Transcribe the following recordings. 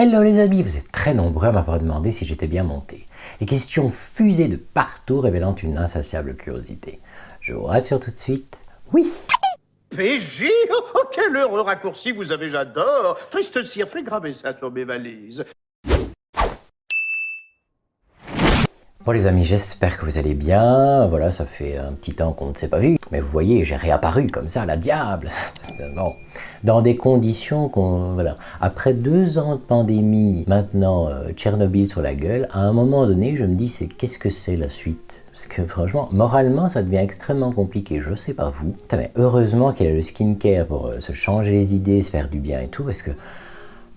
Hello les amis, vous êtes très nombreux à m'avoir demandé si j'étais bien monté. Les questions fusaient de partout révélant une insatiable curiosité. Je vous rassure tout de suite, oui. PJ? Oh, quel heureux raccourci vous avez, j'adore. Triste cire, fais graver ça sur mes valises. Bon les amis, j'espère que vous allez bien. Voilà, ça fait un petit temps qu'on ne s'est pas vu. Mais vous voyez, j'ai réapparu comme ça, la diable. Bon, dans des conditions qu'on... Voilà. Après 2 ans de pandémie, maintenant Tchernobyl sur la gueule, à un moment donné, je me dis, qu'est-ce que c'est la suite? Parce que franchement, moralement, ça devient extrêmement compliqué. Je sais pas vous. Putain, mais heureusement qu'il y a le skincare pour se changer les idées, se faire du bien et tout, parce que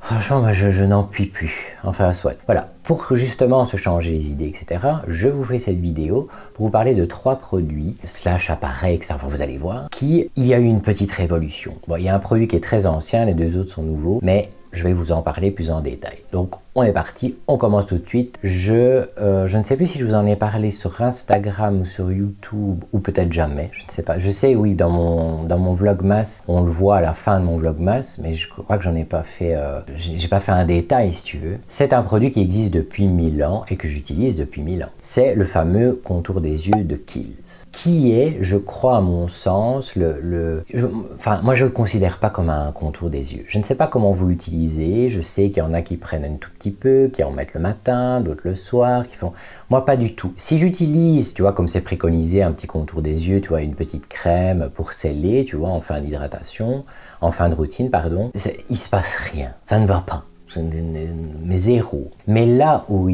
franchement, moi, je n'en puis plus. Enfin, soit. Voilà. Pour justement se changer les idées, etc., je vous fais cette vidéo pour vous parler de 3 produits, / appareils, etc., enfin, vous allez voir, il y a eu une petite révolution. Bon, il y a un produit qui est très ancien, les 2 autres sont nouveaux, mais je vais vous en parler plus en détail. Donc, on est parti, on commence tout de suite. Je ne sais plus si je vous en ai parlé sur Instagram ou sur YouTube, ou peut-être jamais, je ne sais pas. Je sais, oui, dans mon Vlogmas, on le voit à la fin de mon Vlogmas, mais je crois que j'en ai pas fait, j'ai pas fait un détail, si tu veux. C'est un produit qui existe depuis 1000 ans et que j'utilise depuis 1000 ans. C'est le fameux contour des yeux de Kiehl's, qui est, je crois à mon sens, enfin, moi je le considère pas comme un contour des yeux. Je ne sais pas comment vous l'utilisez, je sais qu'il y en a qui prennent un tout petit peu, qui en mettent le matin, d'autres le soir, qui font... Moi pas du tout. Si j'utilise, tu vois, comme c'est préconisé, un petit contour des yeux, tu vois, une petite crème pour sceller, tu vois, en fin d'hydratation, en fin de routine, pardon, il se passe rien, ça ne va pas. Mais zéro. Mais là où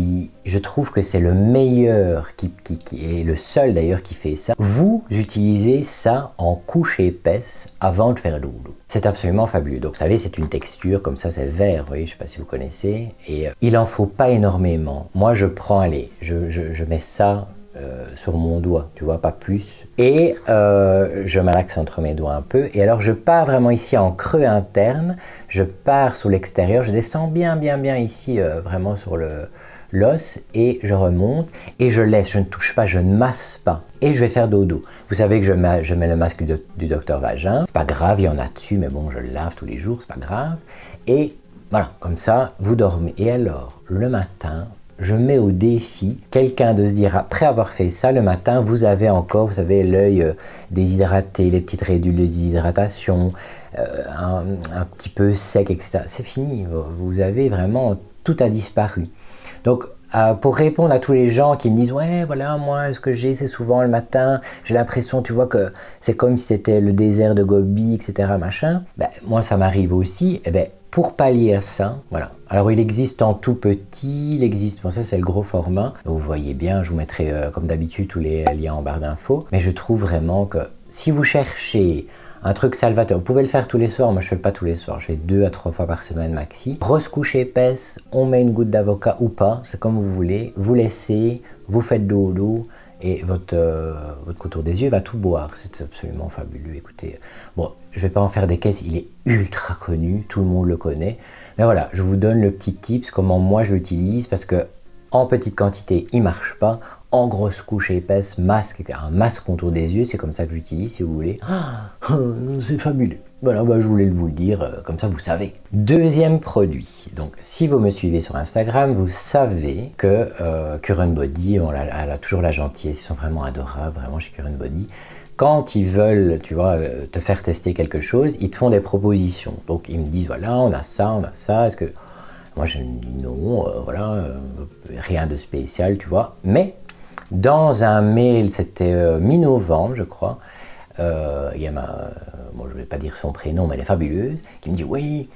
je trouve que c'est le meilleur, qui est le seul d'ailleurs qui fait ça, vous utilisez ça en couche épaisse avant de faire dodo. C'est absolument fabuleux. Donc vous savez, c'est une texture, comme ça c'est vert, vous voyez, je ne sais pas si vous connaissez. Et il en faut pas énormément. Moi je prends, allez, je mets ça sur mon doigt, tu vois, pas plus. Et je malaxe entre mes doigts un peu. Et alors je pars vraiment ici en creux interne, je pars sur l'extérieur, je descends bien ici, vraiment sur l'os, et je remonte, et je laisse, je ne touche pas, je ne masse pas. Et je vais faire dodo. Vous savez que je mets le masque du docteur Vagin. C'est pas grave, il y en a dessus, mais bon, je le lave tous les jours, c'est pas grave. Et voilà, comme ça, vous dormez. Et alors, le matin, je mets au défi quelqu'un de se dire, après avoir fait ça, le matin, vous avez encore, vous savez, l'œil déshydraté, les petites ridules de déshydratation, un petit peu sec, etc. C'est fini, vous avez vraiment, tout a disparu. Donc, pour répondre à tous les gens qui me disent « Ouais, voilà, moi, ce que j'ai, c'est souvent le matin, j'ai l'impression, tu vois, que c'est comme si c'était le désert de Gobi, etc., machin. » Ben, moi, ça m'arrive aussi. Eh ben, pour pallier à ça, voilà. Alors, il existe en tout petit, il existe, bon ça c'est le gros format. Vous voyez bien, je vous mettrai comme d'habitude tous les liens en barre d'infos. Mais je trouve vraiment que si vous cherchez un truc salvateur, vous pouvez le faire tous les soirs, moi je fais pas tous les soirs, je fais 2 à 3 fois par semaine maxi. Grosse couche épaisse, on met une goutte d'avocat ou pas, c'est comme vous voulez, vous laissez, vous faites dodo, et votre contour des yeux va tout boire, c'est absolument fabuleux. Écoutez, bon, je vais pas en faire des caisses, il est ultra connu, tout le monde le connaît, mais voilà, je vous donne le petit tips, comment moi je l'utilise, parce que en petite quantité, il marche pas, en grosse couche épaisse, masque, un masque contour des yeux, c'est comme ça que j'utilise si vous voulez. C'est fabuleux. Voilà, bah, je voulais vous le dire, comme ça vous savez. Deuxième produit, donc si vous me suivez sur Instagram, vous savez que Current Body, elle a toujours la gentillesse, ils sont vraiment adorables, vraiment chez Current Body. Quand ils veulent, tu vois, te faire tester quelque chose, ils te font des propositions. Donc ils me disent, voilà, on a ça, est-ce que... Moi je dis non, voilà, rien de spécial, tu vois. Mais dans un mail, c'était mi-novembre, je crois, il y a bon, je ne vais pas dire son prénom, mais elle est fabuleuse, qui me dit oui,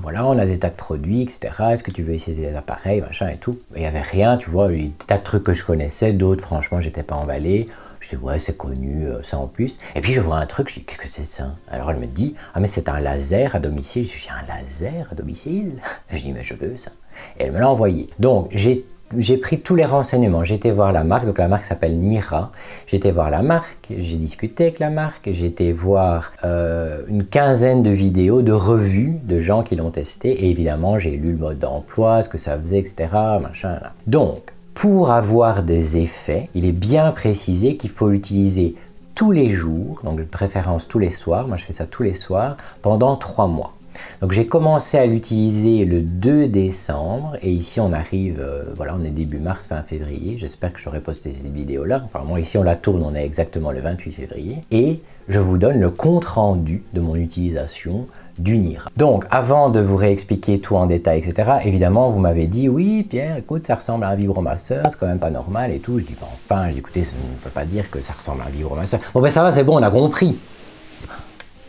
voilà, on a des tas de produits, etc. Est-ce que tu veux essayer des appareils, machin et tout. Il n'y avait rien, tu vois, des tas de trucs que je connaissais, d'autres, franchement, j'étais pas emballé. Je dis ouais, c'est connu, ça en plus. Et puis je vois un truc, je dis qu'est-ce que c'est ça? Alors elle me dit ah mais c'est un laser à domicile. Je dis un laser à domicile? Je dis mais je veux ça. Et elle me l'a envoyé. Donc j'ai pris tous les renseignements, j'ai été voir la marque, donc la marque s'appelle Nira, j'ai été voir la marque, j'ai discuté avec la marque, j'ai été voir une quinzaine de vidéos, de revues de gens qui l'ont testé, et évidemment j'ai lu le mode d'emploi, ce que ça faisait, etc. Machin, là. Donc, pour avoir des effets, il est bien précisé qu'il faut l'utiliser tous les jours, donc de préférence tous les soirs, moi je fais ça tous les soirs, pendant 3 mois. Donc j'ai commencé à l'utiliser le 2 décembre et ici on arrive, voilà, on est début mars, fin février. J'espère que j'aurai posté cette vidéo-là. Enfin moi ici on la tourne, on est exactement le 28 février. Et je vous donne le compte rendu de mon utilisation du NIRA. Donc avant de vous réexpliquer tout en détail, etc., évidemment vous m'avez dit oui Pierre, écoute, ça ressemble à un vibromasseur, c'est quand même pas normal et tout. Je dis bah, enfin, écoutez, ça ne peut pas dire que ça ressemble à un vibromasseur. Bon ben ça va, c'est bon, on a compris.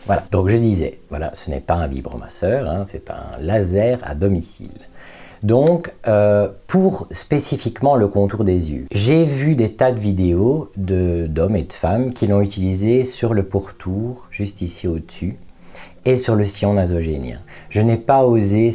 Voilà, donc je disais, voilà, ce n'est pas un vibromasseur, hein, c'est un laser à domicile. Donc, pour spécifiquement le contour des yeux, j'ai vu des tas de vidéos d'hommes et de femmes qui l'ont utilisé sur le pourtour, juste ici au-dessus, et sur le sillon nasogénien. Je n'ai pas osé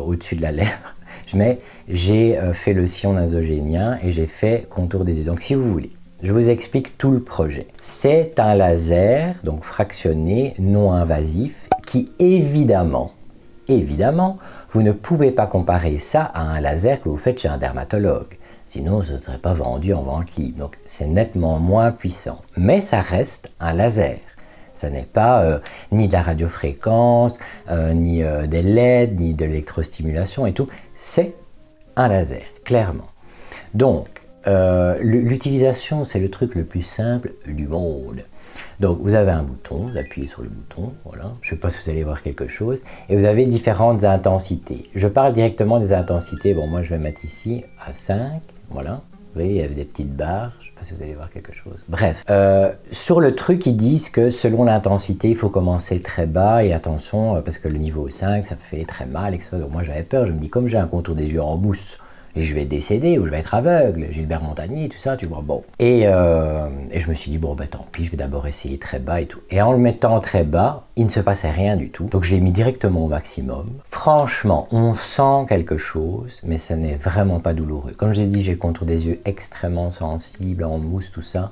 au-dessus de la lèvre, mais j'ai fait le sillon nasogénien et j'ai fait contour des yeux. Donc si vous voulez, je vous explique tout le projet. C'est un laser, donc fractionné, non invasif, qui évidemment, vous ne pouvez pas comparer ça à un laser que vous faites chez un dermatologue. Sinon, ce ne serait pas vendu en vente libre. Donc, c'est nettement moins puissant. Mais ça reste un laser. Ça n'est pas ni de la radiofréquence, ni des LED, ni de l'électrostimulation et tout. C'est un laser, clairement. Donc, l'utilisation, c'est le truc le plus simple du monde. Donc, vous avez un bouton, vous appuyez sur le bouton, voilà. Je ne sais pas si vous allez voir quelque chose. Et vous avez différentes intensités. Je parle directement des intensités. Bon, moi, je vais mettre ici à 5, voilà. Vous voyez, il y avait des petites barres. Je ne sais pas si vous allez voir quelque chose. Bref, sur le truc, ils disent que selon l'intensité, il faut commencer très bas. Et attention, parce que le niveau 5, ça fait très mal, etc. Donc, moi, j'avais peur. Je me dis, comme j'ai un contour des yeux en mousse, et je vais décéder ou je vais être aveugle, Gilbert Montagnier, tout ça, tu vois, bon. Et je me suis dit, bon, ben tant pis, je vais d'abord essayer très bas et tout. Et en le mettant très bas, il ne se passait rien du tout. Donc je l'ai mis directement au maximum. Franchement, on sent quelque chose, mais ça n'est vraiment pas douloureux. Comme je l'ai dit, j'ai le contour des yeux extrêmement sensible, en mousse, tout ça.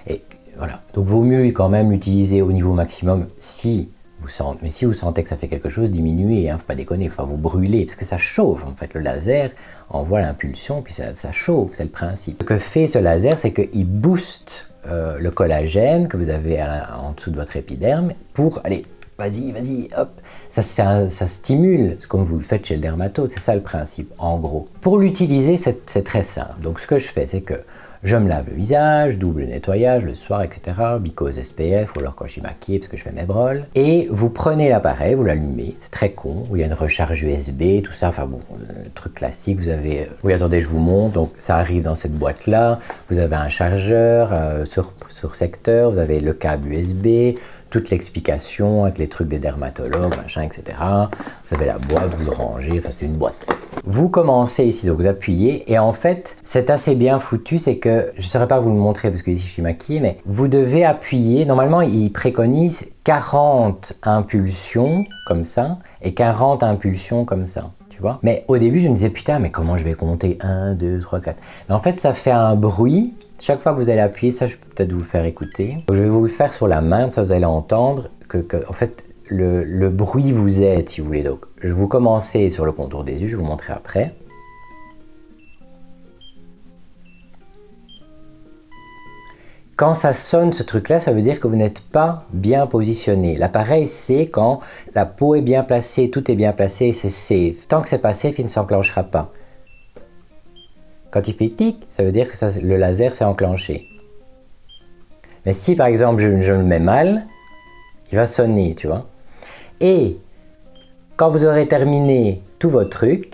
Et voilà. Donc vaut mieux quand même l'utiliser au niveau maximum si vous sentez, mais si vous sentez que ça fait quelque chose, diminuez, hein, faut pas déconner, faut vous brûler, parce que ça chauffe en fait. Le laser envoie l'impulsion, puis ça chauffe, c'est le principe. Ce que fait ce laser, c'est qu'il booste le collagène que vous avez en dessous de votre épiderme pour, allez, vas-y, hop, ça stimule, comme vous le faites chez le dermato, c'est ça le principe, en gros. Pour l'utiliser, c'est très simple. Donc ce que je fais, c'est que je me lave le visage, double nettoyage le soir, etc. Bicose SPF, ou alors quand je suis maquillée, parce que je fais mes brols. Et vous prenez l'appareil, vous l'allumez, c'est très con, où il y a une recharge USB, tout ça, enfin bon, le truc classique, vous avez... Oui, attendez, je vous montre, donc ça arrive dans cette boîte-là, vous avez un chargeur sur secteur, vous avez le câble USB, toute l'explication avec les trucs des dermatologues, machin, etc. Vous avez la boîte, vous le rangez, enfin c'est une boîte. Vous commencez ici, donc vous appuyez, et en fait, c'est assez bien foutu, c'est que, je ne saurais pas vous le montrer parce que ici je suis maquillée, mais vous devez appuyer, normalement il préconise 40 impulsions comme ça, et 40 impulsions comme ça. Tu vois. Mais au début je me disais, putain, mais comment je vais compter 1, 2, 3, 4. Mais en fait ça fait un bruit. Chaque fois que vous allez appuyer, ça je peux peut-être vous le faire écouter. Donc, je vais vous le faire sur la main, ça vous allez entendre que en fait le bruit vous aide si vous voulez. Donc je vous commencer sur le contour des yeux, je vais vous montrer après. Quand ça sonne ce truc là, ça veut dire que vous n'êtes pas bien positionné. L'appareil sait quand la peau est bien placée, tout est bien placé et c'est safe. Tant que c'est pas safe, il ne s'enclenchera pas. Quand il fait tic, ça veut dire que le laser s'est enclenché. Mais si par exemple je le mets mal, il va sonner, tu vois. Et quand vous aurez terminé tout votre truc,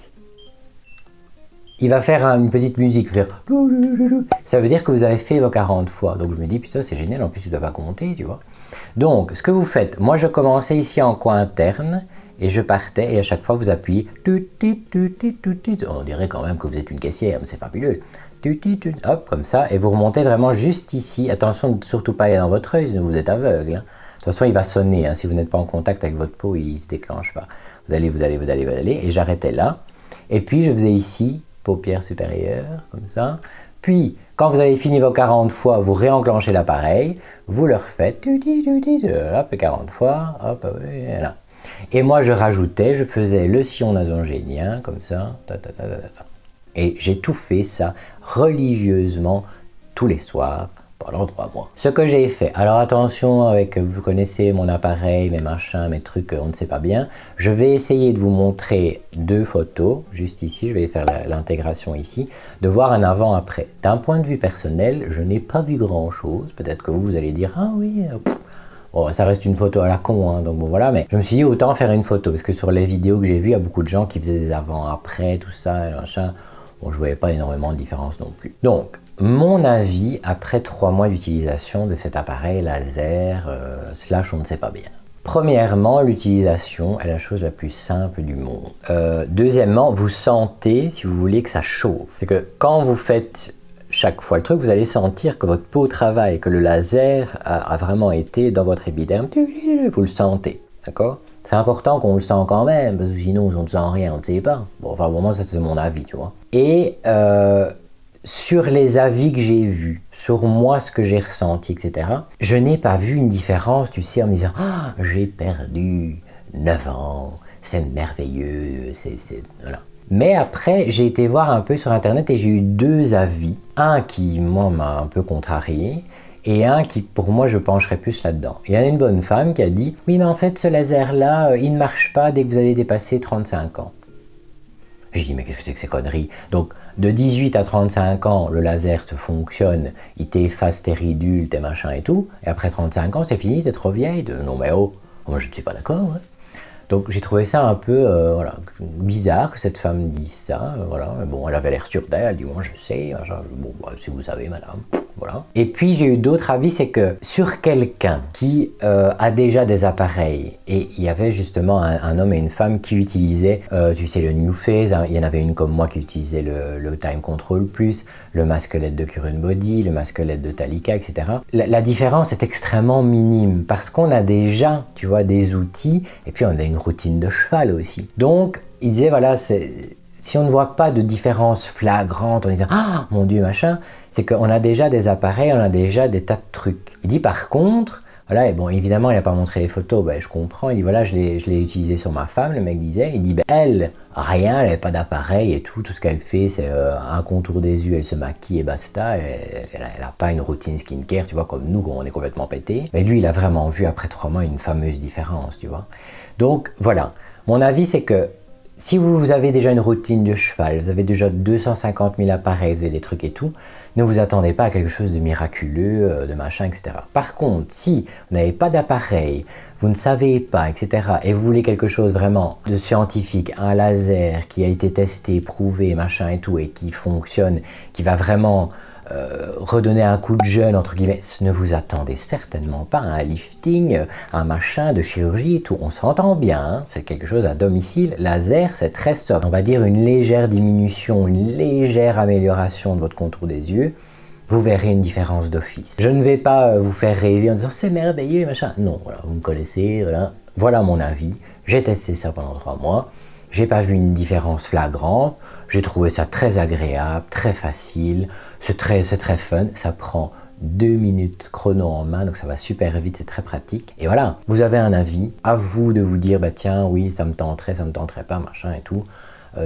il va faire une petite musique, faire... Ça veut dire que vous avez fait vos 40 fois. Donc je me dis, putain, c'est génial, en plus tu ne dois pas compter, tu vois. Donc, ce que vous faites, moi je commençais ici en coin interne, et je partais, et à chaque fois vous appuyez, on dirait quand même que vous êtes une caissière, mais c'est fabuleux. Hop, comme ça, et vous remontez vraiment juste ici. Attention de surtout pas aller dans votre œil, sinon vous êtes aveugle. Hein. De toute façon, il va sonner, hein. Si vous n'êtes pas en contact avec votre peau, il ne se déclenche pas. Vous allez, et j'arrêtais là. Et puis je faisais ici, paupières supérieures, comme ça. Puis, quand vous avez fini vos 40 fois, vous réenclenchez l'appareil, vous le refaites, hop, 40 fois, hop, là. Et moi, je faisais le sillon nasogénien, comme ça, Et j'ai tout fait ça religieusement tous les soirs pendant 3 mois. Ce que j'ai fait, alors attention, vous connaissez mon appareil, mes machins, mes trucs, on ne sait pas bien. Je vais essayer de vous montrer 2 photos, juste ici, je vais faire l'intégration ici, de voir un avant-après. D'un point de vue personnel, je n'ai pas vu grand-chose. Peut-être que vous allez dire, ah oui, bon, ça reste une photo à la con, hein, donc bon voilà, mais je me suis dit autant faire une photo, parce que sur les vidéos que j'ai vues, il y a beaucoup de gens qui faisaient des avant-après, tout ça, et machin. Bon, je ne voyais pas énormément de différence non plus. Donc, mon avis après 3 mois d'utilisation de cet appareil laser, slash on ne sait pas bien. Premièrement, l'utilisation est la chose la plus simple du monde. Deuxièmement, vous sentez, si vous voulez, que ça chauffe. C'est que quand vous faites chaque fois le truc, vous allez sentir que votre peau travaille, que le laser a vraiment été dans votre épiderme. Vous le sentez, d'accord? C'est important qu'on le sente quand même, parce que sinon on ne sent rien, on ne sait pas. Bon, enfin, pour moi, ça c'est mon avis, tu vois. Et sur les avis que j'ai vus, sur moi, ce que j'ai ressenti, etc., je n'ai pas vu une différence, tu sais, en me disant « Ah, j'ai perdu 9 ans, c'est merveilleux, voilà. » Mais après, j'ai été voir un peu sur Internet et j'ai eu 2 avis. Un qui, moi, m'a un peu contrarié, et un qui, pour moi, je pencherais plus là-dedans. Il y a une bonne femme qui a dit « Oui, mais en fait, ce laser-là, il ne marche pas dès que vous avez dépassé 35 ans. » Je dis « Mais qu'est-ce que c'est que ces conneries ?» Donc, de 18 à 35 ans, le laser se fonctionne, il t'efface tes ridules, tes machins et tout, et après 35 ans, c'est fini, t'es trop vieille. Non mais oh, moi je ne suis pas d'accord. Hein. Donc j'ai trouvé ça un peu voilà, bizarre que cette femme dise ça. Voilà. Mais bon, elle avait l'air sûre d'elle, elle dit moi je sais, bon, bah, si vous savez madame. Voilà. Et puis j'ai eu d'autres avis, c'est que sur quelqu'un qui a déjà des appareils, et il y avait justement un homme et une femme qui utilisaient, tu sais, le New Phase, hein, il y en avait une comme moi qui utilisait le Time Control Plus, le masque LED de Current Body, le masque LED de Talika, etc. La différence est extrêmement minime, parce qu'on a déjà, tu vois, des outils, et puis on a une routine de cheval aussi. Donc, il disait, voilà, si on ne voit pas de différence flagrante en disant « Ah, mon Dieu, machin », c'est qu'on a déjà des appareils, on a déjà des tas de trucs. Il dit par contre, voilà, et bon, évidemment, il n'a pas montré les photos, ben, je comprends, il dit voilà, je l'ai utilisé sur ma femme, le mec disait, il dit ben, elle, rien, elle n'avait pas d'appareil et tout ce qu'elle fait, c'est un contour des yeux, elle se maquille et basta, elle n'a pas une routine skincare, tu vois, comme nous, on est complètement pété. Mais lui, il a vraiment vu après 3 mois une fameuse différence, tu vois. Donc, voilà, mon avis, c'est que si vous avez déjà une routine de cheval, vous avez déjà 250 000 appareils, vous avez des trucs et tout, ne vous attendez pas à quelque chose de miraculeux, de machin, etc. Par contre, si vous n'avez pas d'appareil, vous ne savez pas, etc., et vous voulez quelque chose vraiment de scientifique, un laser qui a été testé, prouvé, machin et tout, et qui fonctionne, qui va vraiment redonner un coup de jeune, entre guillemets, ne vous attendez certainement pas à un lifting, un machin de chirurgie et tout. On s'entend bien, hein, c'est quelque chose à domicile. Laser, c'est très soft. On va dire une légère diminution, une légère amélioration de votre contour des yeux. Vous verrez une différence d'office. Je ne vais pas vous faire rêver en disant c'est merveilleux, machin. Non, voilà, vous me connaissez, voilà mon avis. J'ai testé ça pendant 3 mois. J'ai pas vu une différence flagrante. J'ai trouvé ça très agréable, très facile. C'est très fun. Ça prend 2 minutes chrono en main, donc ça va super vite, c'est très pratique. Et voilà, vous avez un avis. À vous de vous dire, bah tiens, oui, ça me tenterait pas, machin et tout.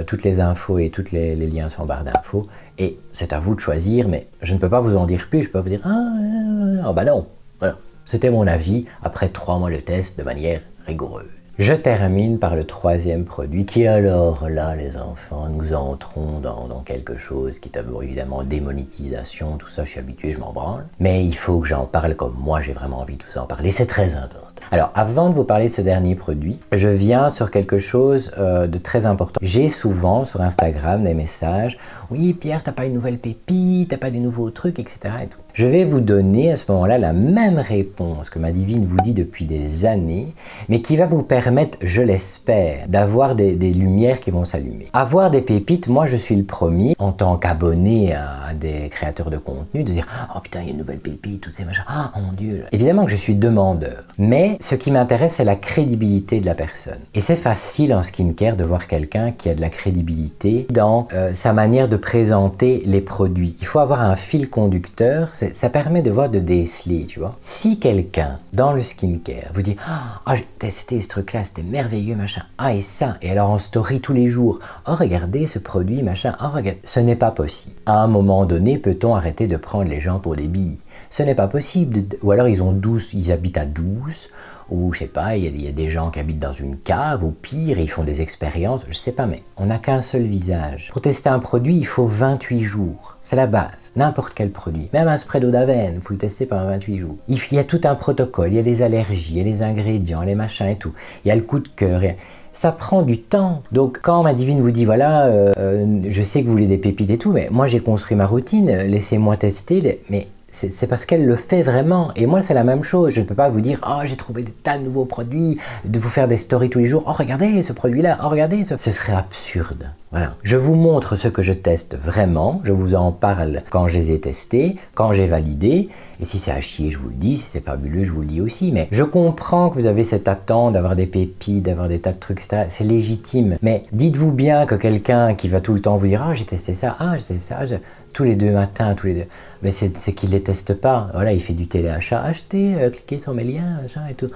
Toutes les infos et tous les liens sont en barre d'infos. Et c'est à vous de choisir, mais je ne peux pas vous en dire plus. Je peux pas vous dire, bah non. Voilà. C'était mon avis après 3 mois de test de manière rigoureuse. Je termine par le 3e produit qui, alors là les enfants, nous entrons dans quelque chose qui est d'abord évidemment démonétisation, tout ça je suis habitué, je m'en branle. Mais il faut que j'en parle comme moi j'ai vraiment envie de tout ça en parler, c'est très important. Alors avant de vous parler de ce dernier produit, je viens sur quelque chose de très important. J'ai souvent sur Instagram des messages, oui Pierre t'as pas une nouvelle pépite, t'as pas des nouveaux trucs, etc. et tout. Je vais vous donner à ce moment-là la même réponse que ma divine vous dit depuis des années, mais qui va vous permettre, je l'espère, d'avoir des lumières qui vont s'allumer. Avoir des pépites, moi je suis le premier, en tant qu'abonné à des créateurs de contenu, de dire « Oh putain, il y a une nouvelle pépite, toutes ces machins, oh mon Dieu !» Évidemment que je suis demandeur, mais ce qui m'intéresse, c'est la crédibilité de la personne. Et c'est facile en skincare de voir quelqu'un qui a de la crédibilité dans sa manière de présenter les produits. Il faut avoir un fil conducteur. Ça permet de voir, de déceler, tu vois. Si quelqu'un, dans le skincare, vous dit « Ah, j'ai testé ce truc-là, c'était merveilleux, machin. Ah, et ça. » Et alors en story tous les jours. « Oh, regardez ce produit, machin. Oh, regardez. » Ce n'est pas possible. À un moment donné, peut-on arrêter de prendre les gens pour des billes? Ce n'est pas possible. Ou alors ils habitent à 12, ou je sais pas, il y a des gens qui habitent dans une cave, ou pire, et ils font des expériences, je sais pas, mais on n'a qu'un seul visage. Pour tester un produit, il faut 28 jours. C'est la base. N'importe quel produit. Même un spray d'eau d'Aven, il faut le tester pendant 28 jours. Il y a tout un protocole, il y a les allergies, il y a les ingrédients, les machins et tout. Il y a le coup de cœur. Ça prend du temps. Donc quand ma divine vous dit, voilà, je sais que vous voulez des pépites et tout, mais moi j'ai construit ma routine, laissez-moi tester, mais c'est parce qu'elle le fait vraiment. Et moi, c'est la même chose. Je ne peux pas vous dire, oh, j'ai trouvé des tas de nouveaux produits, de vous faire des stories tous les jours. Oh, regardez ce produit-là. Oh, regardez ce... Ce serait absurde. Voilà. Je vous montre ce que je teste vraiment. Je vous en parle quand je les ai testés, quand j'ai validé. Et si c'est à chier, je vous le dis. Si c'est fabuleux, je vous le dis aussi. Mais je comprends que vous avez cette attente d'avoir des pépites, d'avoir des tas de trucs, etc. C'est légitime. Mais dites-vous bien que quelqu'un qui va tout le temps vous dire, ah, j'ai testé ça, ah, j'ai testé ça, tous les 2 matins, tous les 2... Mais c'est qu'il ne les teste pas. Voilà, il fait du téléachat, acheter, cliquez sur mes liens, machin et tout.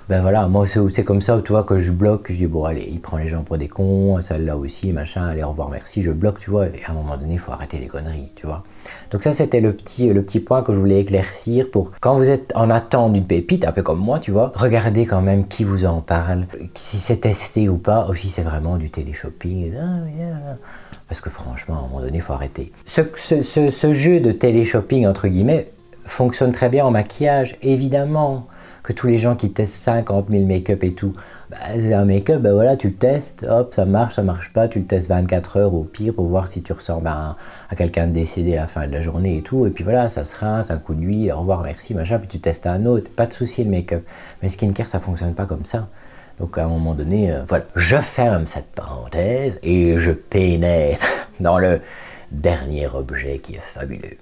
Ben voilà, moi c'est comme ça, tu vois, que je bloque, je dis bon allez, il prend les gens pour des cons, celle-là aussi, machin, allez au revoir, merci, je bloque, tu vois, et à un moment donné, il faut arrêter les conneries, tu vois. Donc ça, c'était le petit point que je voulais éclaircir pour, quand vous êtes en attente d'une pépite, un peu comme moi, tu vois, regardez quand même qui vous en parle, si c'est testé ou pas, ou si c'est vraiment du téléshopping, parce que franchement, à un moment donné, il faut arrêter. Ce jeu de téléshopping, entre guillemets, fonctionne très bien en maquillage, évidemment. Que tous les gens qui testent 50 000 make-up et tout, bah, c'est un make-up, bah voilà, tu le testes, hop, ça marche pas, tu le testes 24 heures au pire pour voir si tu ressembles à quelqu'un de décédé à la fin de la journée et tout, et puis voilà, ça se rince, un coup d'huile, au revoir, merci, machin, puis tu testes un autre, pas de souci le make-up. Mais skincare, ça fonctionne pas comme ça. Donc à un moment donné, voilà, je ferme cette parenthèse et je pénètre dans le dernier objet qui est fabuleux.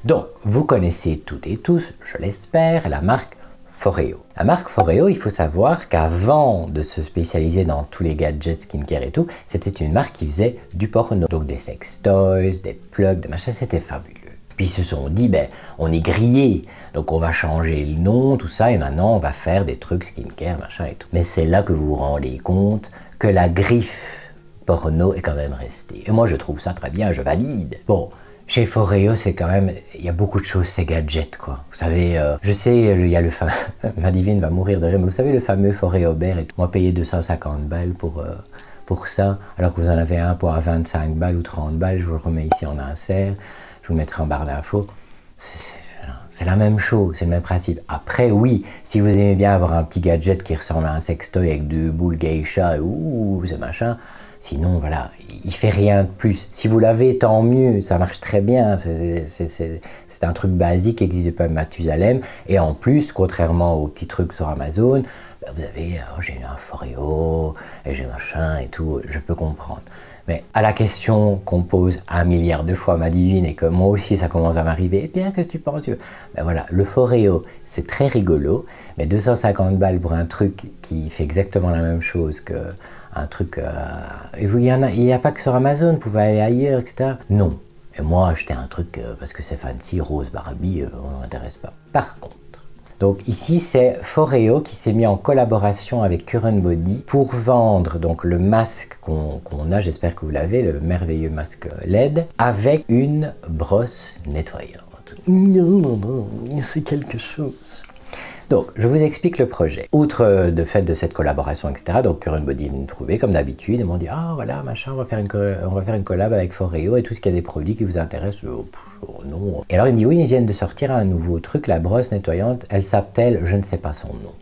Donc, vous connaissez toutes et tous, je l'espère, la marque Foreo. La marque Foreo, il faut savoir qu'avant de se spécialiser dans tous les gadgets, skincare et tout, c'était une marque qui faisait du porno. Donc des sex toys, des plugs, des machins, c'était fabuleux. Puis ils se sont dit, ben, on est grillé, donc on va changer le nom, tout ça, et maintenant on va faire des trucs skincare, machin et tout. Mais c'est là que vous vous rendez compte que la griffe porno est quand même restée. Et moi je trouve ça très bien, je valide. Bon. Chez Foreo, c'est quand même, il y a beaucoup de choses, c'est gadget, quoi. Vous savez, je sais, il y a le fameux, ma divine va mourir de rire, mais vous savez le fameux Foreo Bear et tout. Moi, payer 250 balles pour ça, alors que vous en avez un pour à 25 balles ou 30 balles, je vous le remets ici en insert, je vous le mettrai en barre d'infos. C'est la même chose, c'est le même principe. Après, oui, si vous aimez bien avoir un petit gadget qui ressemble à un sextoy avec 2 boules geisha, ouh, c'est machin. Sinon, voilà, il fait rien de plus. Si vous l'avez, tant mieux, ça marche très bien. C'est un truc basique qui n'existe pas à Mathusalem. Et en plus, contrairement aux petits trucs sur Amazon, bah vous avez, oh, j'ai un Foreo, et j'ai machin et tout, je peux comprendre. Mais à la question qu'on pose 1 milliard de fois, ma divine, et que moi aussi ça commence à m'arriver, eh bien, qu'est-ce que tu penses? Ben voilà, le Foreo, c'est très rigolo, mais 250 balles pour un truc qui fait exactement la même chose que un truc... il n'y a pas que sur Amazon, vous pouvez aller ailleurs, etc. Non. Et moi, acheter un truc parce que c'est fancy, rose Barbie, on ne m'intéresse pas. Par contre, donc ici, c'est Foreo qui s'est mis en collaboration avec Current Body pour vendre donc le masque qu'on a, j'espère que vous l'avez, le merveilleux masque LED, avec une brosse nettoyante. Non, c'est quelque chose. Donc, je vous explique le projet. Outre le fait de cette collaboration, etc., donc Current Body nous trouvait comme d'habitude, ils m'ont dit « Ah, voilà, machin, on va faire une collab avec Foreo et tout ce qu'il y a des produits qui vous intéressent. Non. » Et alors, ils me disent « Oui, ils viennent de sortir un nouveau truc, la brosse nettoyante, elle s'appelle, je ne sais pas son nom,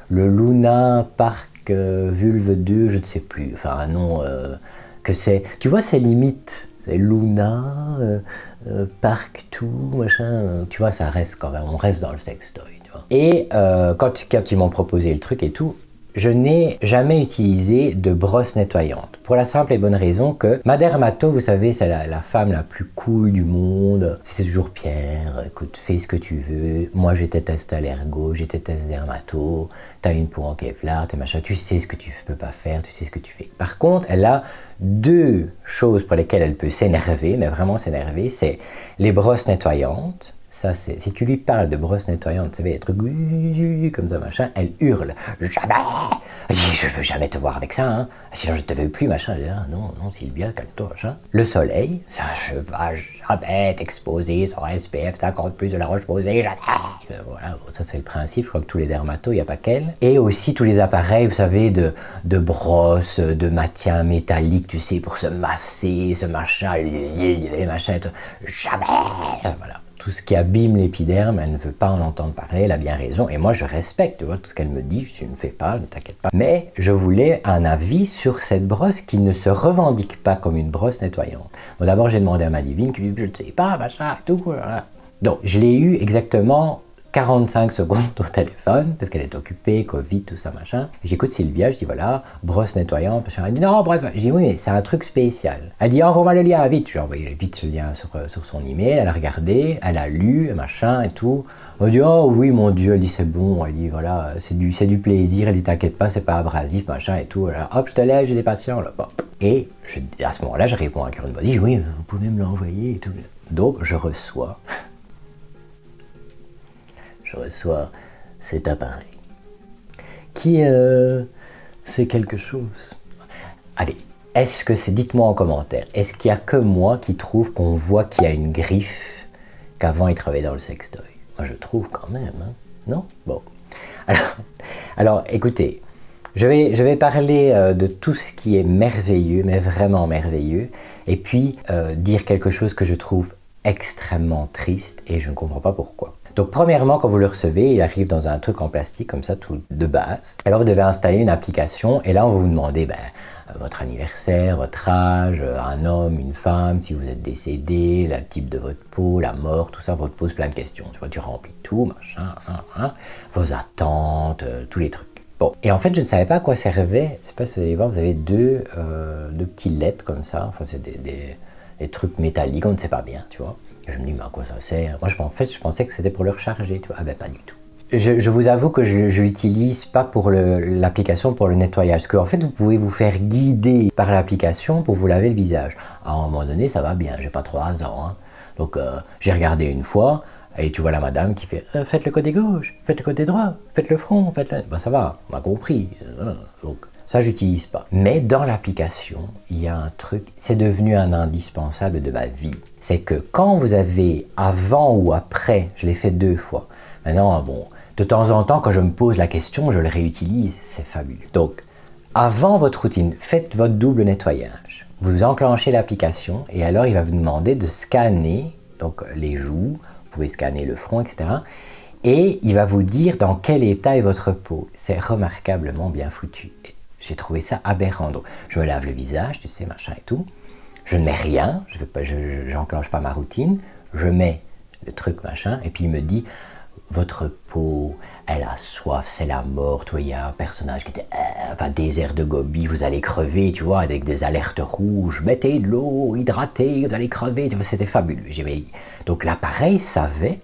le Luna Park Vulve 2, je ne sais plus, enfin un nom que c'est... Tu vois, c'est limite, c'est Luna... Park tout, machin, tu vois, ça reste quand même, on reste dans le sextoy. Et quand ils m'ont proposé le truc et tout, je n'ai jamais utilisé de brosse nettoyante. Pour la simple et bonne raison que ma dermato, vous savez, c'est la femme la plus cool du monde. C'est toujours Pierre, écoute, fais ce que tu veux. Moi, j'étais test allergo, j'étais test dermato. T'as une peau en Kevlar, t'es machin. Tu sais ce que tu peux pas faire, tu sais ce que tu fais. Par contre, elle a 2 choses pour lesquelles elle peut s'énerver, mais vraiment s'énerver, c'est les brosses nettoyantes Ça, c'est, si tu lui parles de brosse nettoyante, tu sais, les trucs comme ça, machin, elle hurle. Jamais! Je veux jamais te voir avec ça, hein. Sinon je te veux plus, machin. Je dis, ah, non, non, Sylvia, calme-toi, machin. Le soleil, ça, je vais jamais t'exposer sans SPF 50 plus de la Roche-Posay, jamais! Voilà, ça c'est le principe, je crois que tous les dermatos, il n'y a pas qu'elle. Et aussi tous les appareils, vous savez, de brosse, de maintien métallique, tu sais, pour se masser, ce machin, les machins, jamais! Voilà. Tout ce qui abîme l'épiderme, elle ne veut pas en entendre parler, elle a bien raison. Et moi, je respecte, tu vois, tout ce qu'elle me dit, je ne fais pas, ne t'inquiète pas. Mais je voulais un avis sur cette brosse qui ne se revendique pas comme une brosse nettoyante. Bon, d'abord, j'ai demandé à ma divine, qui dit, je ne sais pas, machin, tout. Voilà. Donc, je l'ai eu exactement 45 secondes au téléphone, parce qu'elle est occupée, Covid, tout ça, machin. J'écoute Sylvia, je dis voilà, brosse nettoyante, machin. Elle dit non, brosse. Je dis oui, mais c'est un truc spécial. Elle dit envoie-moi le lien, vite. Je lui ai envoyé vite le lien sur son email, elle a regardé, elle a lu, machin et tout. Elle dit oh oui, mon Dieu, elle dit c'est bon, elle dit voilà, c'est du plaisir, elle dit t'inquiète pas, c'est pas abrasif, machin et tout. Là, hop, je te laisse, j'ai des patients là. Bon. Et à ce moment-là, je réponds à Karen Body, je dis oui, vous pouvez me l'envoyer et tout. Donc, je reçois cet appareil qui c'est quelque chose. Allez, est-ce que c'est, dites-moi en commentaire, est-ce qu'il n'y a que moi qui trouve qu'on voit qu'il y a une griffe qu'avant il travaillait dans le sextoy? Moi je trouve quand même, hein? Non? Bon. Alors écoutez, je vais parler de tout ce qui est merveilleux, mais vraiment merveilleux, et puis dire quelque chose que je trouve extrêmement triste et je ne comprends pas pourquoi. Donc premièrement, quand vous le recevez, il arrive dans un truc en plastique comme ça, tout de base. Alors vous devez installer une application et là on va vous demander votre anniversaire, votre âge, un homme, une femme, si vous êtes décédé, le type de votre peau, la mort, tout ça, vous pose plein de questions. Tu vois, tu remplis tout, machin, vos attentes, tous les trucs. Bon, et en fait je ne savais pas à quoi servait, je sais pas si vous allez voir, vous avez deux petites lettres comme ça, enfin c'est des trucs métalliques, on ne sait pas bien, tu vois. Je me dis, mais à quoi ça sert? Moi, je pensais que c'était pour le recharger, tu vois. Ah ben, pas du tout. Je vous avoue que je l'utilise pas pour l'application pour le nettoyage. Parce qu'en fait, vous pouvez vous faire guider par l'application pour vous laver le visage. À un moment donné, ça va bien, j'ai pas 3 ans. Hein. Donc, j'ai regardé une fois, et tu vois la madame qui fait faites le côté gauche, faites le côté droit, faites le front, faites le... Ben, ça va, on a compris. Donc, ça, j'utilise pas. Mais dans l'application, il y a un truc, c'est devenu un indispensable de ma vie. C'est que quand vous avez avant ou après, je l'ai fait 2 fois. Maintenant, bon, de temps en temps, quand je me pose la question, je le réutilise, c'est fabuleux. Donc, avant votre routine, faites votre double nettoyage. Vous enclenchez l'application et alors il va vous demander de scanner donc les joues, vous pouvez scanner le front, etc. Et il va vous dire dans quel état est votre peau. C'est remarquablement bien foutu. J'ai trouvé ça aberrant. Donc, je me lave le visage, tu sais, machin et tout. Je ne mets rien, je n'enclenche pas ma routine. Je mets le truc, machin, et puis il me dit votre peau, elle a soif, c'est la mort. Tu vois, il y a un personnage qui était désert de Gobi, vous allez crever, tu vois, avec des alertes rouges. Mettez de l'eau, hydratez, vous allez crever. Tu vois, c'était fabuleux. Donc l'appareil savait,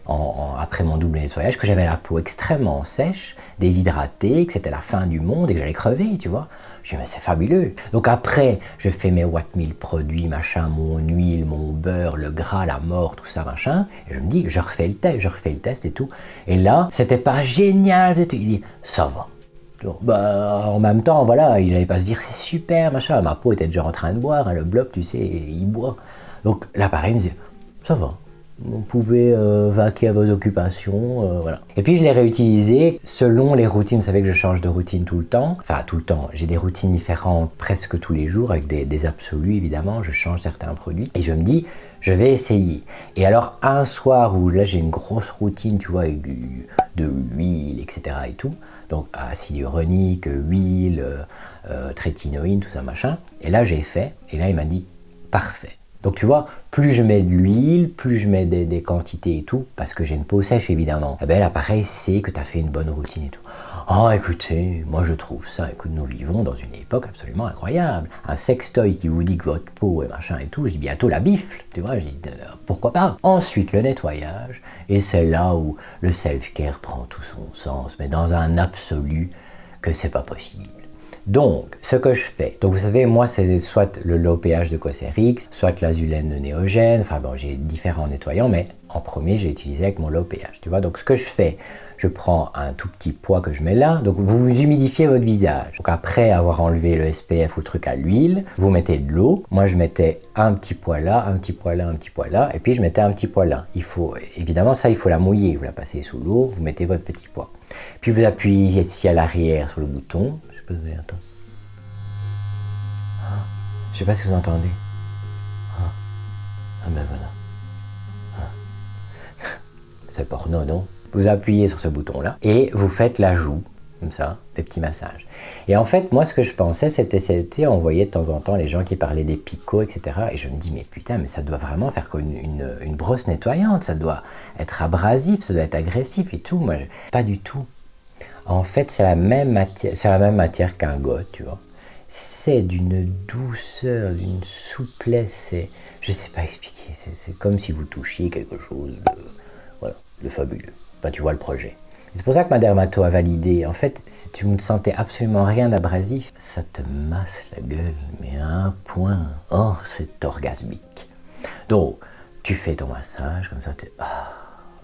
après mon double nettoyage, que j'avais la peau extrêmement sèche, déshydratée, que c'était la fin du monde et que j'allais crever, tu vois. Je dis, mais c'est fabuleux. Donc après, je fais mes Watt 1000 produits, machin, mon huile, mon beurre, le gras, la mort, tout ça, machin. Et je me dis, je refais le test et tout. Et là, c'était pas génial. Il dit, ça va. Donc, en même temps, voilà, il n'allait pas se dire, c'est super, machin. Ma peau était déjà en train de boire, hein, le bloc, tu sais, il boit. Donc l'appareil me dit, ça va. Vous pouvez vaquer à vos occupations, voilà. Et puis je l'ai réutilisé selon les routines. Vous savez que je change de routine tout le temps. Enfin, tout le temps. J'ai des routines différentes presque tous les jours avec des absolus, évidemment. Je change certains produits. Et je me dis, je vais essayer. Et alors, un soir où là, j'ai une grosse routine, tu vois, avec de l'huile, etc. et tout. Donc, acide hyaluronique, huile, trétinoïne, tout ça, machin. Et là, j'ai fait. Et là, il m'a dit, parfait. Donc tu vois, plus je mets de l'huile, plus je mets des quantités et tout, parce que j'ai une peau sèche évidemment, eh ben l'appareil sait que tu as fait une bonne routine et tout. Oh écoutez, moi je trouve ça, écoute, nous vivons dans une époque absolument incroyable. Un sextoy qui vous dit que votre peau est machin et tout, je dis bientôt la bifle, tu vois, je dis pourquoi pas. Ensuite le nettoyage, et c'est là où le self-care prend tout son sens, mais dans un absolu que c'est pas possible. Donc, ce que je fais, donc vous savez, moi c'est soit le low pH de Cosrx, soit l'azulène de Néogène, enfin bon, j'ai différents nettoyants, mais en premier j'ai utilisé avec mon low pH, tu vois. Donc ce que je fais, je prends un tout petit poids que je mets là, donc vous humidifiez votre visage. Donc après avoir enlevé le SPF ou le truc à l'huile, vous mettez de l'eau. Moi je mettais un petit poids là, un petit poids là, un petit poids là, et puis je mettais un petit poids là. Il faut, évidemment ça il faut la mouiller, vous la passez sous l'eau, vous mettez votre petit poids. Puis vous appuyez ici à l'arrière sur le bouton. Je sais pas si vous entendez. Je sais pas si vous entendez. Ah ben voilà. C'est porno, non? Vous appuyez sur ce bouton-là et vous faites la joue, comme ça, des petits massages. Et en fait, moi, ce que je pensais, c'était, on voyait de temps en temps les gens qui parlaient des picots, etc. Et je me dis, mais putain, mais ça doit vraiment faire comme une brosse nettoyante, ça doit être abrasif, ça doit être agressif et tout. Moi, pas du tout. En fait, c'est la même matière qu'un goth, tu vois. C'est d'une douceur, d'une souplesse, je sais pas expliquer, c'est comme si vous touchiez quelque chose de, voilà, de fabuleux. Ben, tu vois le projet. C'est pour ça que ma dermato a validé. En fait, si tu ne sentais absolument rien d'abrasif, ça te masse la gueule, mais à un point. Oh, c'est orgasmique. Donc, tu fais ton massage, comme ça,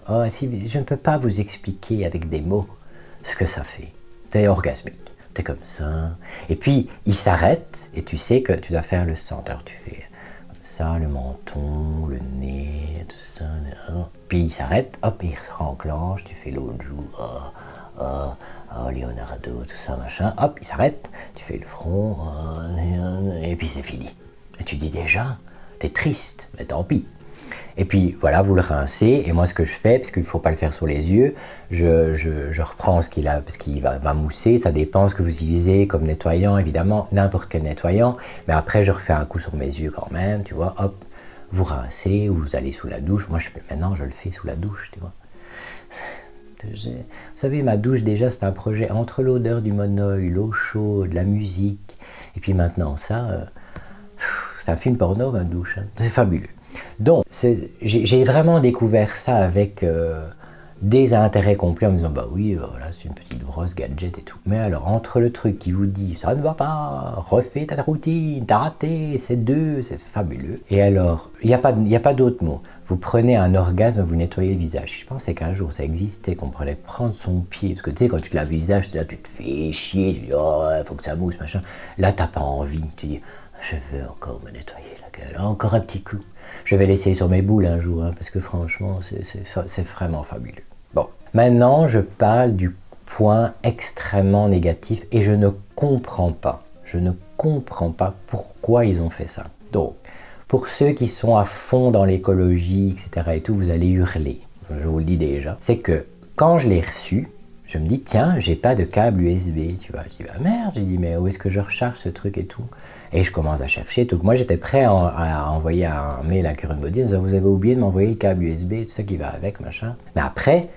oh, si, je ne peux pas vous expliquer avec des mots ce que ça fait. C'est orgasmique. T'es comme ça. Et puis, il s'arrête, et tu sais que tu dois faire le centre. Alors, tu fais comme ça, le menton, le nez, tout ça. Puis, il s'arrête, hop, il se renclenche, tu fais l'autre joue. Oh, Leonardo, tout ça, machin. Hop, il s'arrête, tu fais le front, et puis c'est fini. Et tu dis déjà, t'es triste, mais tant pis. Et puis voilà, vous le rincez, et moi ce que je fais, parce qu'il ne faut pas le faire sur les yeux, je reprends ce qu'il a, parce qu'il va mousser, ça dépend ce que vous utilisez comme nettoyant, évidemment, n'importe quel nettoyant, mais après je refais un coup sur mes yeux quand même, tu vois, hop, vous rincez, ou vous allez sous la douche, moi maintenant je le fais sous la douche, tu vois. Vous savez, ma douche déjà c'est un projet entre l'odeur du monoeil, l'eau chaude, la musique, et puis maintenant ça, c'est un film porno ma douche, hein. C'est fabuleux. Donc, j'ai vraiment découvert ça avec des intérêts complets en me disant, bah oui, voilà, c'est une petite brosse gadget et tout. Mais alors, entre le truc qui vous dit, ça ne va pas, refais ta routine, t'as raté, c'est fabuleux. Et alors, il n'y a pas d'autre mot. Vous prenez un orgasme, vous nettoyez le visage. Je pensais qu'un jour ça existait, qu'on prenait prendre son pied. Parce que tu sais, quand tu te laves le visage, là, tu te fais chier, tu dis, oh, il faut que ça mousse, machin. Là, t'as pas envie. Tu dis, je veux encore me nettoyer la gueule, encore un petit coup. Je vais l'essayer sur mes boules un jour, hein, parce que franchement, c'est vraiment fabuleux. Bon, maintenant, je parle du point extrêmement négatif et je ne comprends pas. Je ne comprends pas pourquoi ils ont fait ça. Donc, pour ceux qui sont à fond dans l'écologie, etc. et tout, vous allez hurler. Je vous le dis déjà. C'est que quand je l'ai reçu, je me dis, tiens, j'ai pas de câble USB, tu vois. Je dis, bah merde, je dis, mais où est-ce que je recharge ce truc et tout? Et je commence à chercher. Donc moi, j'étais prêt à envoyer un mail à Current Body en disant, vous avez oublié de m'envoyer le câble USB, tout ça qui va avec, machin. Mais après,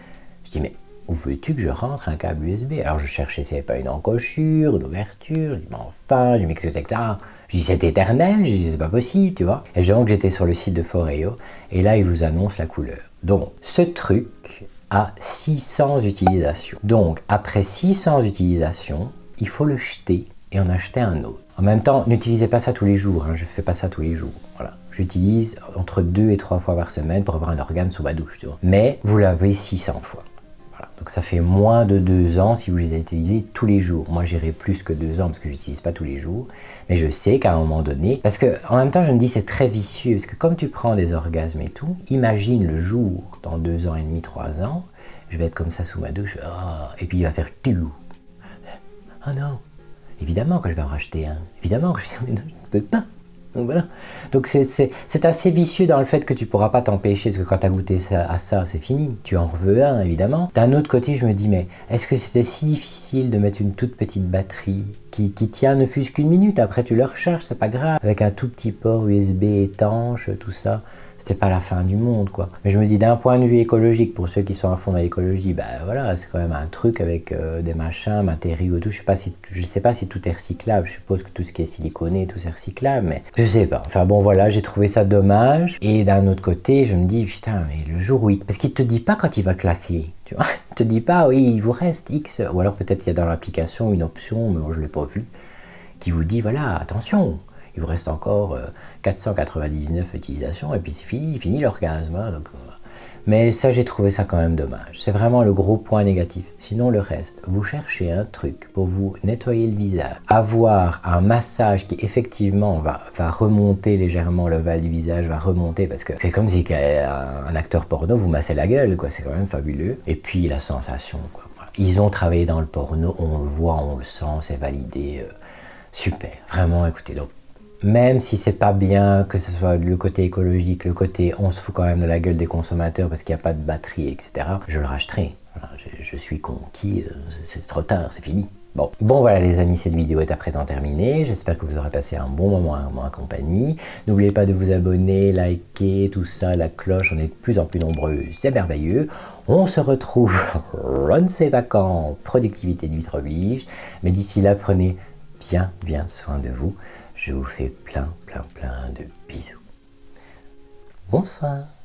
je dis, mais où veux-tu que je rentre un câble USB? Alors je cherchais s'il n'y avait pas une encochure, une ouverture. Je dis, mais enfin, je dis, mais qu'est-ce que c'est que ça? Je dis, c'est éternel. Je dis, c'est pas possible, tu vois. Et donc, j'étais sur le site de Foreo. Et là, ils vous annoncent la couleur. Donc, ce truc a 600 utilisations. Donc, après 600 utilisations, il faut le jeter et en acheter un autre. En même temps, n'utilisez pas ça tous les jours, hein, je ne fais pas ça tous les jours. Voilà. J'utilise entre 2 et 3 fois par semaine pour avoir un organe sous ma douche, tu vois. Mais vous l'avez 600 fois. Voilà. Donc ça fait moins de 2 ans si vous les utilisez tous les jours. Moi j'irai plus que 2 ans parce que je n'utilise pas tous les jours. Mais je sais qu'à un moment donné, parce que en même temps je me dis c'est très vicieux, parce que comme tu prends des orgasmes et tout, imagine le jour, dans 2 ans et demi, 3 ans, je vais être comme ça sous ma douche, et puis il va faire tout. Oh non. Évidemment que je vais en racheter un. Évidemment que je ne peux pas. Donc voilà. Donc c'est assez vicieux dans le fait que tu ne pourras pas t'empêcher, parce que quand tu as goûté à ça, c'est fini. Tu en veux un, évidemment. D'un autre côté, je me dis, mais est-ce que c'était si difficile de mettre une toute petite batterie qui tient ne fût-ce qu'une minute? Après, tu le recharges, c'est pas grave. Avec un tout petit port USB étanche, tout ça. C'était pas la fin du monde, quoi. Mais je me dis, d'un point de vue écologique, pour ceux qui sont à fond dans l'écologie, bah voilà, c'est quand même un truc avec des machins, matériaux et tout. Je sais pas si tout est recyclable. Je suppose que tout ce qui est siliconé, tout c'est recyclable, mais je sais pas. Enfin bon, voilà, j'ai trouvé ça dommage. Et d'un autre côté, je me dis, putain, mais le jour où parce qu'il te dit pas quand il va claquer, tu vois. Il te dit pas, oui, il vous reste X. Ou alors peut-être il y a dans l'application une option, mais moi je l'ai pas vu. qui vous dit, voilà, attention, il vous reste encore 499 utilisations et puis c'est fini l'orgasme. Hein, donc, mais ça, j'ai trouvé ça quand même dommage. C'est vraiment le gros point négatif. Sinon, le reste, vous cherchez un truc pour vous nettoyer le visage, avoir un massage qui effectivement va remonter légèrement le val du visage, va remonter parce que c'est comme si un acteur porno vous massait la gueule, quoi. C'est quand même fabuleux. Et puis la sensation, quoi. Voilà. Ils ont travaillé dans le porno, on le voit, on le sent, c'est validé. Super, vraiment, écoutez, donc. Même si c'est pas bien, que ce soit le côté écologique, le côté on se fout quand même de la gueule des consommateurs parce qu'il n'y a pas de batterie, etc., je le rachèterai. Voilà, je suis conquis, c'est trop tard, c'est fini. Bon, voilà les amis, cette vidéo est à présent terminée. J'espère que vous aurez passé un bon moment en compagnie. N'oubliez pas de vous abonner, liker, tout ça, la cloche, on est de plus en plus nombreux, c'est merveilleux. On se retrouve, run ses vacances, productivité de 8 oblige. Mais d'ici là, prenez bien soin de vous. Je vous fais plein de bisous. Bonsoir.